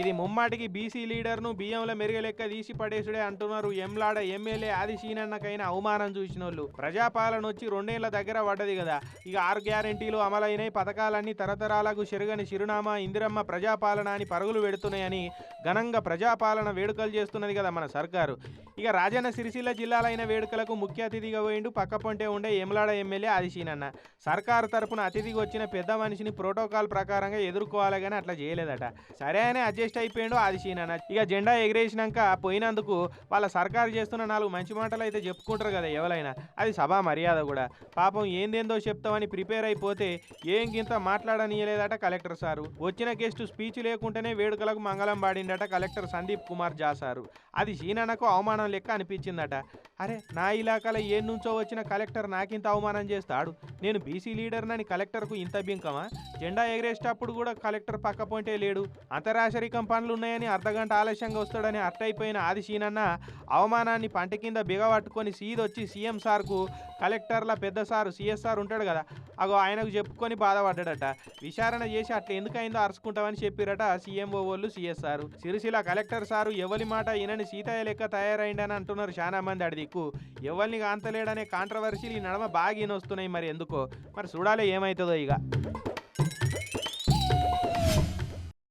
ఇది ముమ్మాటికి బీసీ లీడర్ను బియ్యంలో మెరుగలెక్క తీసి పడేసుడే అంటున్నారు ఎమ్లాడ ఎమ్మెల్యే ఆది సీనన్నకైన అవమానం చూసినోళ్ళు. ప్రజాపాలన వచ్చి 2 ఏళ్ల దగ్గర పడ్డది కదా, ఇక 6 గ్యారెంటీలు అమలైనవి, పథకాలన్నీ తరతరాలకు చెరుగని చిరునామా ఇందిరమ్మ ప్రజాపాలన అని పరుగులు పెడుతున్నాయని ఘనంగా ప్రజాపాలన వేడుకలు చేస్తున్నది కదా మన సర్కారు. ఇక రాజన్న సిరిసిల్ల జిల్లాలైన వేడుకలకు ముఖ్య అతిథిగా పోయిండు పక్కపొంటే ఉండే ఎమ్లాడ ఎమ్మెల్యే ఆది సీనన్న. సర్కారు తరపున అతిథికి వచ్చిన పెద్ద మనిషిని ప్రోటోకాల్ ప్రకారంగా ఎదుర్కోవాలి కానీ అట్లా చేయలేదట. సరే అని అడ్జస్ట్ అయిపోయిండు ఆది సీనన్న. ఇక జెండా ఎగిరేసినాక పోయినందుకు వాళ్ళ సర్కారు చేస్తున్న 4 మంచి మాటలు అయితే చెప్పుకుంటారు కదా ఎవరైనా, అది సభా మర్యాద కూడా. పాపం ఏందేందో చెప్తామని ప్రిపేర్ అయిపోతే ఏం గింత మాట్లాడనీయలేదట కలెక్టర్ సారు. వచ్చిన గెస్ట్ స్పీచ్ లేకుంటేనే వేడుకలకు మంగళం పాడిండట కలెక్టర్ సందీప్ కుమార్ జా సారు. అది సీనన్నకు అవమానం లెక్క అనిపించిందట. అరే, నా ఇలాకాలో ఏ నుంచో వచ్చిన కలెక్టర్ నాకింత అవమానం చేస్తాడు, నేను బీసీ లీడర్నని కలెక్టర్కు ఇంత బింకమా? జెండా ఎగిరేసేటప్పుడు కూడా కలెక్టర్ పక్కపొంటే లేడు, అంతరాశరికం పనులు ఉన్నాయని అర్ధగంట ఆలస్యంగా వస్తాడని అట్టయిపోయిన ఆది సీనన్న అవమానాన్ని పంట కింద బిగబట్టుకొని సీదొచ్చి సీఎం సార్కు, కలెక్టర్ల పెద్ద సారు సిఎస్ఆర్ ఉంటాడు కదా, అగో ఆయనకు చెప్పుకొని బాధపడ్డాడట. విచారణ చేసి అట్లా ఎందుకైందో అరుచుకుంటామని చెప్పిరట సీఎంఓ వాళ్ళు సిఎస్ఆర్. సిరిసిల్ల కలెక్టర్ సారు ఎవరి మాట ఈయనని సీతయ్య లెక్క తయారైండని అంటున్నారు చాలా మంది. అడిదిక్కు ఎవరిని కాంతలేడనే కాంట్రవర్సీలు ఈ నడమ బాగా ఈయనొస్తున్నాయి. మరి ఎందుకో మరి చూడాలి ఏమవుతుందో ఇక.